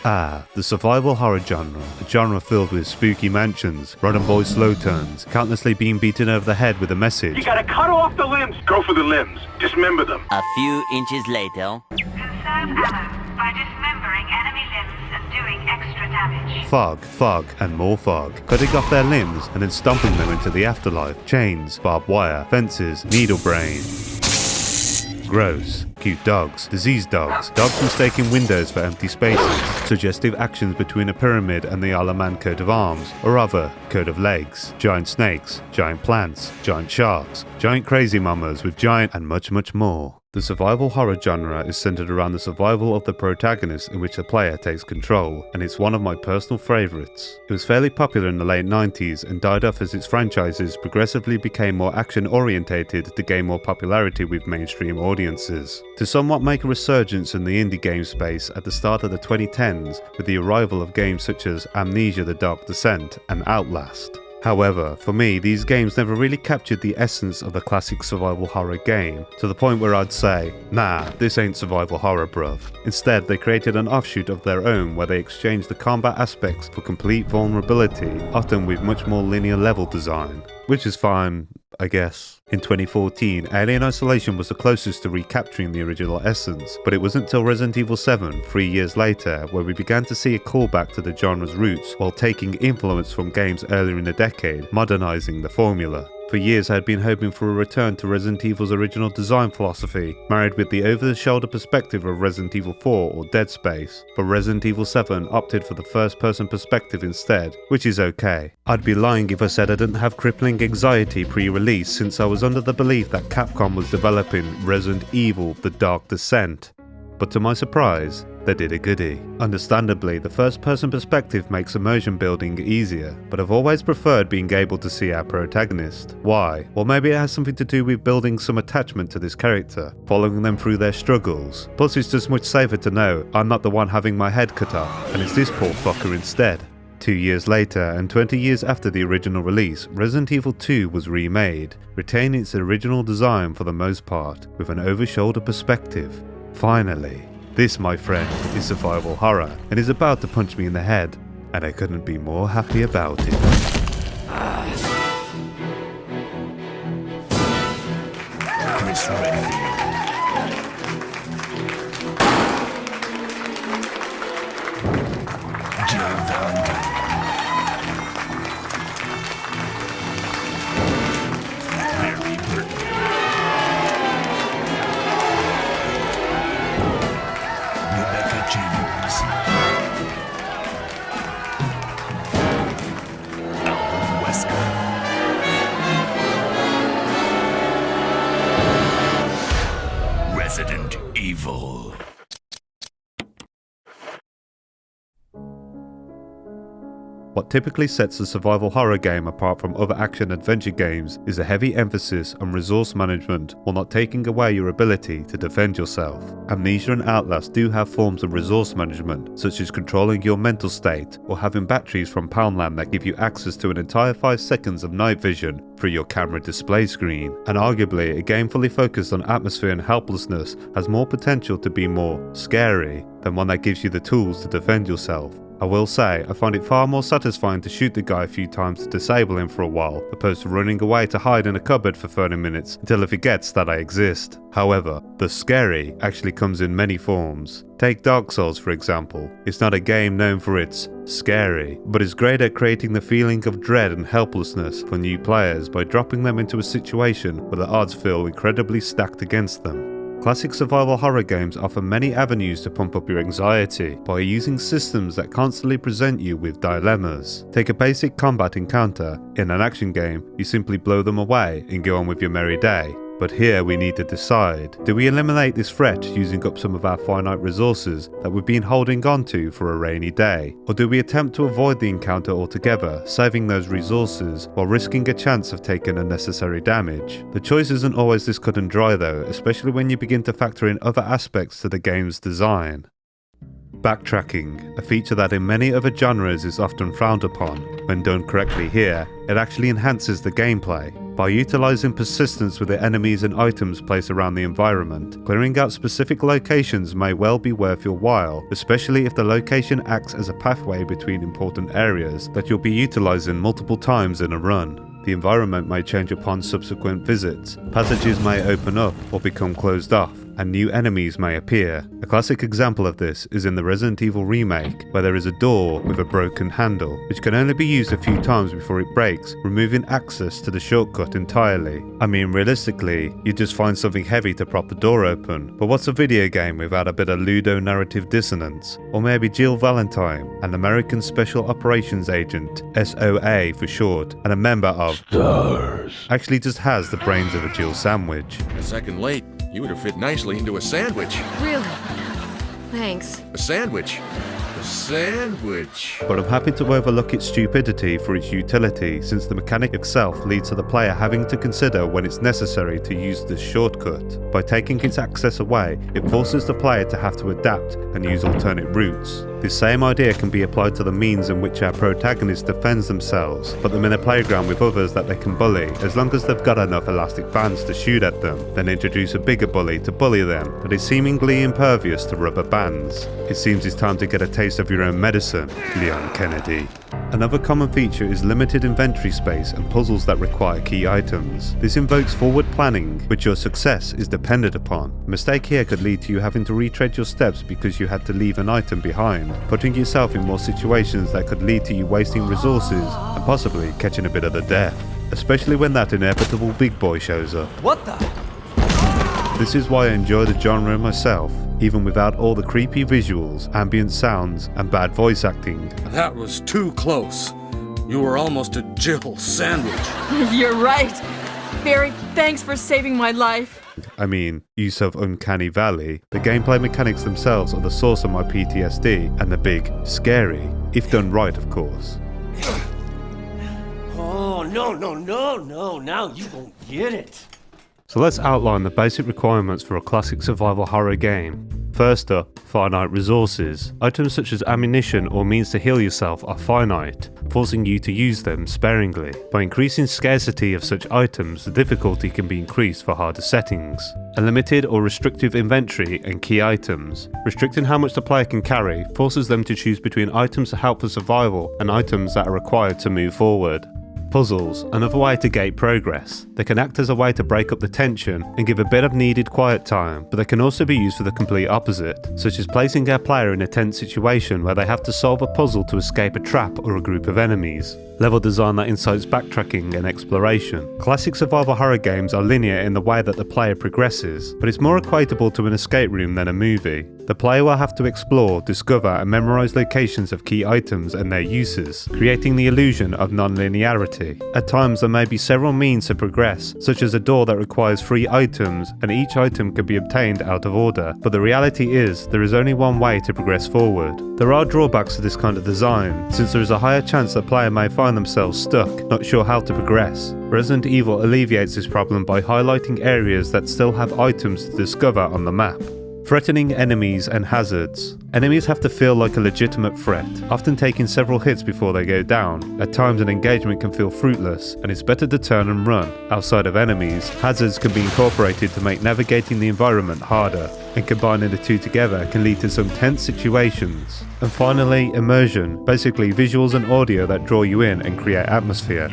Ah, the survival horror genre, a genre filled with spooky mansions, run and boy slow turns, countlessly being beaten over the head with a message. You gotta cut off the limbs! Go for the limbs. Dismember them. A few inches later. Conserve ammo by dismembering enemy limbs and doing extra damage. Fog, and more fog, cutting off their limbs and then stomping them into the afterlife. Chains, barbed wire, fences, needle brain. Gross. Cute dogs, diseased dogs, dogs mistaking windows for empty spaces, suggestive actions between a pyramid and the Isle of Man coat of arms, or rather, coat of legs, giant snakes, giant plants, giant sharks, giant crazy mamas with giant and much more. The survival horror genre is centered around the survival of the protagonist in which the player takes control, and it's one of my personal favourites. It was fairly popular in the late 90s and died off as its franchises progressively became more action orientated to gain more popularity with mainstream audiences, to somewhat make a resurgence in the indie game space at the start of the 2010s with the arrival of games such as Amnesia: The Dark Descent and Outlast. However, for me, these games never really captured the essence of the classic survival horror game, to the point where I'd say, nah, this ain't survival horror bruv. Instead, they created an offshoot of their own where they exchanged the combat aspects for complete vulnerability, often with much more linear level design. Which is fine, I guess. In 2014, Alien Isolation was the closest to recapturing the original essence, but it wasn't until Resident Evil 7, 3 years later, where we began to see a callback to the genre's roots while taking influence from games earlier in the decade, modernising the formula. For years I had been hoping for a return to Resident Evil's original design philosophy, married with the over-the-shoulder perspective of Resident Evil 4 or Dead Space, but Resident Evil 7 opted for the first-person perspective instead, which is okay. I'd be lying if I said I didn't have crippling anxiety pre-release, since I was under the belief that Capcom was developing Resident Evil: The Dark Descent. But to my surprise, they did a goodie. Understandably, the first-person perspective makes immersion building easier, but I've always preferred being able to see our protagonist. Why? Well, maybe it has something to do with building some attachment to this character, following them through their struggles. Plus, it's just much safer to know I'm not the one having my head cut off, and it's this poor fucker instead. 2 years later, and 20 years after the original release, Resident Evil 2 was remade, retaining its original design for the most part, with an over-shoulder perspective. Finally. This, my friend, is survival horror, and is about to punch me in the head, and I couldn't be more happy about it. Chris Redfield. Jill Valentine. Mary Burton. Rebecca Chambers. Alvin Wesker. Resident Evil. What typically sets a survival horror game apart from other action-adventure games is a heavy emphasis on resource management while not taking away your ability to defend yourself. Amnesia and Outlast do have forms of resource management, such as controlling your mental state or having batteries from Poundland that give you access to an entire 5 seconds of night vision through your camera display screen. And arguably, a game fully focused on atmosphere and helplessness has more potential to be more scary than one that gives you the tools to defend yourself. I will say, I find it far more satisfying to shoot the guy a few times to disable him for a while, opposed to running away to hide in a cupboard for 30 minutes until he forgets that I exist. However, the scary actually comes in many forms. Take Dark Souls for example. It's not a game known for its scary, but is great at creating the feeling of dread and helplessness for new players by dropping them into a situation where the odds feel incredibly stacked against them. Classic survival horror games offer many avenues to pump up your anxiety by using systems that constantly present you with dilemmas. Take a basic combat encounter. In an action game, you simply blow them away and go on with your merry day. But here we need to decide, do we eliminate this threat using up some of our finite resources that we've been holding on to for a rainy day? Or do we attempt to avoid the encounter altogether, saving those resources while risking a chance of taking unnecessary damage? The choice isn't always this cut and dry though, especially when you begin to factor in other aspects to the game's design. Backtracking, a feature that in many other genres is often frowned upon. When done correctly here, it actually enhances the gameplay. By utilizing persistence with the enemies and items placed around the environment, clearing out specific locations may well be worth your while, especially if the location acts as a pathway between important areas that you'll be utilizing multiple times in a run. The environment may change upon subsequent visits, passages may open up or become closed off, and new enemies may appear. A classic example of this is in the Resident Evil remake, where there is a door with a broken handle, which can only be used a few times before it breaks, removing access to the shortcut entirely. I mean, realistically, you just find something heavy to prop the door open, but what's a video game without a bit of ludo-narrative dissonance? Or maybe Jill Valentine, an American Special Operations Agent, SOA for short, and a member of STARS, actually just has the brains of a Jill sandwich. A second late. You would have fit nicely into a sandwich. Really? Thanks. A sandwich. A sandwich. But I'm happy to overlook its stupidity for its utility, since the mechanic itself leads to the player having to consider when it's necessary to use this shortcut. By taking its access away, it forces the player to have to adapt and use alternate routes. This same idea can be applied to the means in which our protagonist defends themselves, put them in a playground with others that they can bully, as long as they've got enough elastic bands to shoot at them, then introduce a bigger bully to bully them that is seemingly impervious to rubber bands. It seems it's time to get a taste of your own medicine, Leon Kennedy. Another common feature is limited inventory space and puzzles that require key items. This invokes forward planning, which your success is dependent upon. A mistake here could lead to you having to retread your steps because you had to leave an item behind, putting yourself in more situations that could lead to you wasting resources and possibly catching a bit of the death, especially when that inevitable big boy shows up. What the? This is why I enjoy the genre myself, even without all the creepy visuals, ambient sounds, and bad voice acting. That was too close. You were almost a Jill sandwich. You're right. Barry, thanks for saving my life. I mean, use of Uncanny Valley, the gameplay mechanics themselves are the source of my PTSD and the big scary, if done right of course. Oh, no, now you won't get it. So let's outline the basic requirements for a classic survival horror game. First up, finite resources. Items such as ammunition or means to heal yourself are finite, forcing you to use them sparingly. By increasing scarcity of such items, the difficulty can be increased for harder settings. A limited or restrictive inventory and key items. Restricting how much the player can carry forces them to choose between items that help for survival and items that are required to move forward. Puzzles, another way to gate progress. They can act as a way to break up the tension and give a bit of needed quiet time, but they can also be used for the complete opposite, such as placing our player in a tense situation where they have to solve a puzzle to escape a trap or a group of enemies. Level design that incites backtracking and exploration. Classic survival horror games are linear in the way that the player progresses, but it's more equatable to an escape room than a movie. The player will have to explore, discover and memorize locations of key items and their uses, creating the illusion of non-linearity. At times there may be several means to progress, such as a door that requires 3 items and each item can be obtained out of order, but the reality is there is only one way to progress forward. There are drawbacks to this kind of design, since there is a higher chance the player may find themselves stuck, not sure how to progress. Resident Evil alleviates this problem by highlighting areas that still have items to discover on the map. Threatening enemies and hazards. Enemies have to feel like a legitimate threat, often taking several hits before they go down. At times an engagement can feel fruitless, and it's better to turn and run. Outside of enemies, hazards can be incorporated to make navigating the environment harder, and combining the two together can lead to some tense situations. And finally, immersion, basically visuals and audio that draw you in and create atmosphere.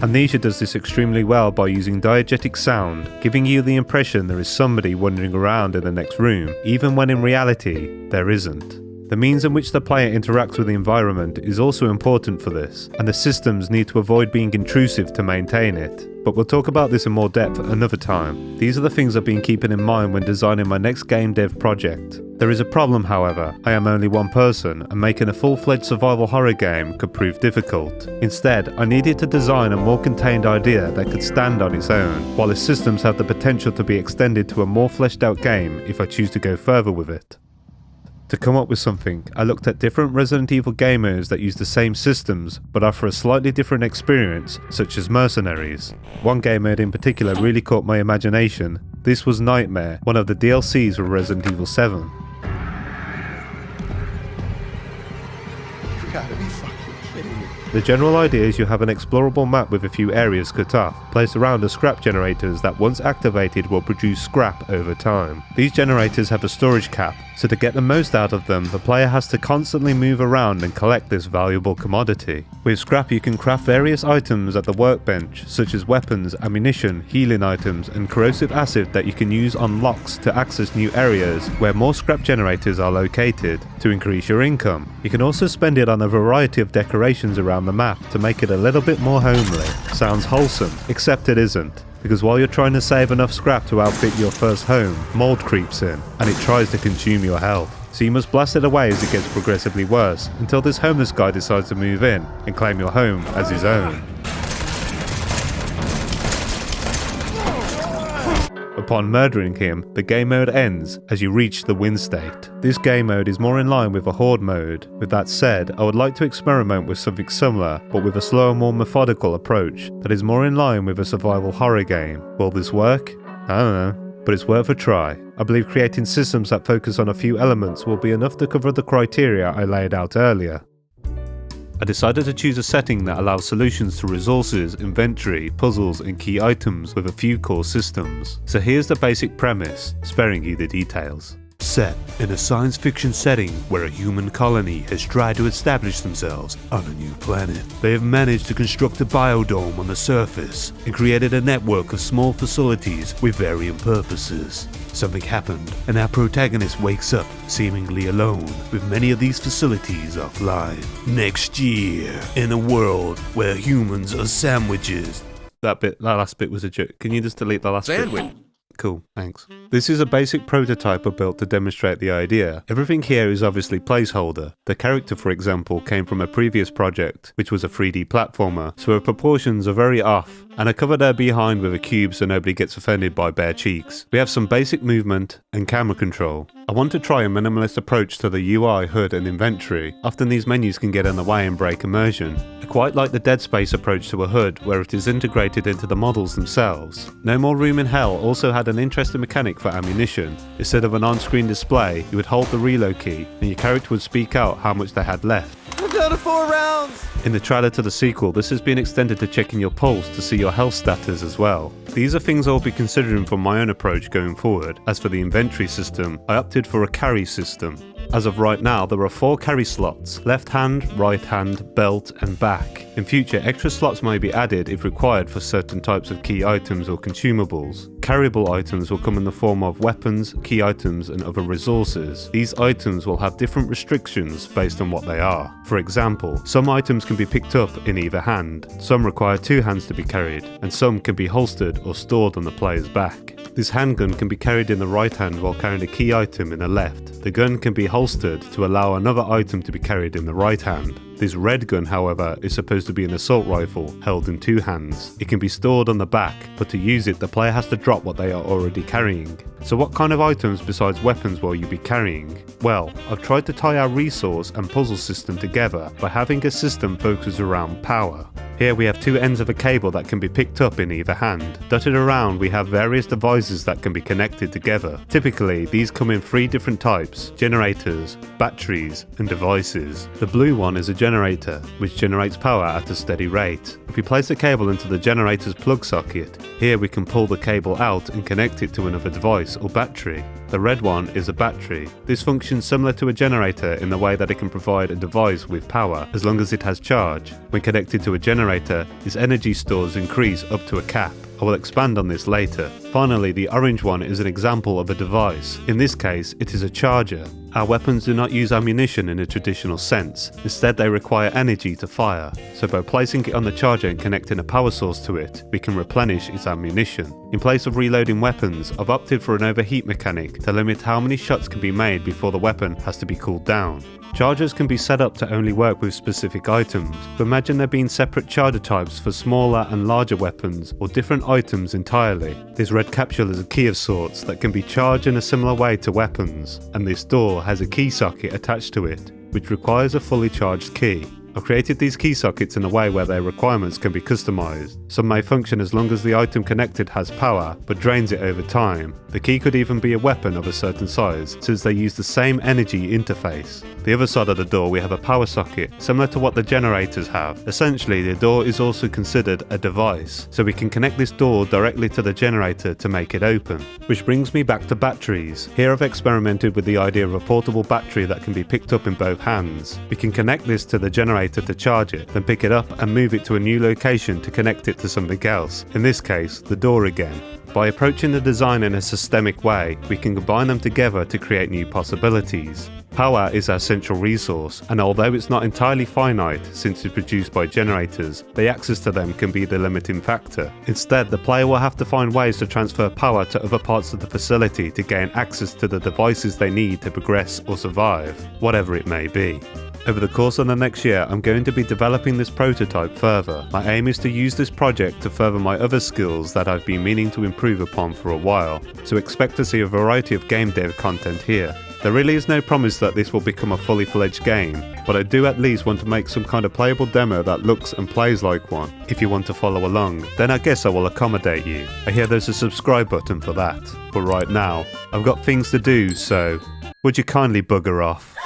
Amnesia does this extremely well by using diegetic sound, giving you the impression there is somebody wandering around in the next room, even when in reality, there isn't. The means in which the player interacts with the environment is also important for this, and the systems need to avoid being intrusive to maintain it. But we'll talk about this in more depth another time. These are the things I've been keeping in mind when designing my next game dev project. There is a problem, however. I am only one person, and making a full-fledged survival horror game could prove difficult. Instead, I needed to design a more contained idea that could stand on its own, while its systems have the potential to be extended to a more fleshed out game if I choose to go further with it. To come up with something, I looked at different Resident Evil game modes that use the same systems but offer a slightly different experience, such as Mercenaries. One game mode in particular really caught my imagination. This was Nightmare, one of the DLCs for Resident Evil 7. You gotta be fucking kidding me. The general idea is you have an explorable map with a few areas cut off, placed around the scrap generators that once activated will produce scrap over time. These generators have a storage cap, so to get the most out of them, the player has to constantly move around and collect this valuable commodity. With scrap you can craft various items at the workbench, such as weapons, ammunition, healing items, and corrosive acid that you can use on locks to access new areas where more scrap generators are located to increase your income. You can also spend it on a variety of decorations around the map to make it a little bit more homely. Sounds wholesome, except it isn't. Because while you're trying to save enough scrap to outfit your first home, mold creeps in, and it tries to consume your health. So you must blast it away as it gets progressively worse, until this homeless guy decides to move in and claim your home as his own. Upon murdering him, the game mode ends as you reach the win state. This game mode is more in line with a horde mode. With that said, I would like to experiment with something similar, but with a slower, more methodical approach that is more in line with a survival horror game. Will this work? I don't know, but it's worth a try. I believe creating systems that focus on a few elements will be enough to cover the criteria I laid out earlier. I decided to choose a setting that allows solutions to resources, inventory, puzzles, and key items with a few core systems. So here's the basic premise, sparing you the details. Set in a science fiction setting where a human colony has tried to establish themselves on a new planet. They have managed to construct a biodome on the surface and created a network of small facilities with varying purposes. Something happened, and our protagonist wakes up seemingly alone, with many of these facilities offline. Next year, in a world where humans are sandwiches. That last bit was a joke. Can you just delete the last bit? Sandwich. Cool, thanks. This is a basic prototype I built to demonstrate the idea. Everything here is obviously placeholder. The character, for example, came from a previous project, which was a 3D platformer, so her proportions are very off, and I covered her behind with a cube so nobody gets offended by bare cheeks. We have some basic movement and camera control. I want to try a minimalist approach to the UI, HUD and inventory. Often these menus can get in the way and break immersion. I quite like the Dead Space approach to a HUD where it is integrated into the models themselves. No More Room in Hell also had an interesting mechanic for ammunition. Instead of an on-screen display, you would hold the reload key and your character would speak out how much they had left. I'm down to 4 rounds! In the trailer to the sequel, this has been extended to checking your pulse to see your health status as well. These are things I'll be considering for my own approach going forward. As for the inventory system, I opted for a carry system. As of right now, there are 4 carry slots: left hand, right hand, belt and back. In future, extra slots may be added if required for certain types of key items or consumables. Carryable items will come in the form of weapons, key items and other resources. These items will have different restrictions based on what they are. For example, some items can be picked up in either hand, some require 2 hands to be carried, and some can be holstered or stored on the player's back. This handgun can be carried in the right hand while carrying a key item in the left. The gun can be holstered to allow another item to be carried in the right hand. This red gun, however, is supposed to be an assault rifle held in 2 hands. It can be stored on the back, but to use it the player has to drop what they are already carrying. So what kind of items besides weapons will you be carrying? Well, I've tried to tie our resource and puzzle system together by having a system focused around power. Here we have 2 ends of a cable that can be picked up in either hand. Dotted around we have various devices that can be connected together. Typically these come in 3 different types: generators, batteries and devices. The blue one is a generator, which generates power at a steady rate. If we place the cable into the generator's plug socket, here we can pull the cable out and connect it to another device or battery. The red one is a battery. This functions similar to a generator in the way that it can provide a device with power as long as it has charge. When connected to a generator, its energy stores increase up to a cap. I will expand on this later. Finally, the orange one is an example of a device. In this case, it is a charger. Our weapons do not use ammunition in a traditional sense. Instead, they require energy to fire. So by placing it on the charger and connecting a power source to it, we can replenish its ammunition. In place of reloading weapons, I've opted for an overheat mechanic to limit how many shots can be made before the weapon has to be cooled down. Chargers can be set up to only work with specific items, but imagine there being separate charger types for smaller and larger weapons or different items entirely. This red capsule is a key of sorts that can be charged in a similar way to weapons, and this door has a key socket attached to it, which requires a fully charged key. I've created these key sockets in a way where their requirements can be customized. Some may function as long as the item connected has power, but drains it over time. The key could even be a weapon of a certain size, since they use the same energy interface. The other side of the door we have a power socket, similar to what the generators have. Essentially, the door is also considered a device, so we can connect this door directly to the generator to make it open. Which brings me back to batteries. Here I've experimented with the idea of a portable battery that can be picked up in both hands. We can connect this to the generator to charge it, then pick it up and move it to a new location to connect it to something else, in this case, the door again. By approaching the design in a systemic way, we can combine them together to create new possibilities. Power is our central resource, and although it's not entirely finite since it's produced by generators, the access to them can be the limiting factor. Instead, the player will have to find ways to transfer power to other parts of the facility to gain access to the devices they need to progress or survive, whatever it may be. Over the course of the next year, I'm going to be developing this prototype further. My aim is to use this project to further my other skills that I've been meaning to improve upon for a while, so expect to see a variety of game dev content here. There really is no promise that this will become a fully fledged game, but I do at least want to make some kind of playable demo that looks and plays like one. If you want to follow along, then I guess I will accommodate you. I hear there's a subscribe button for that, but right now, I've got things to do, so would you kindly bugger off?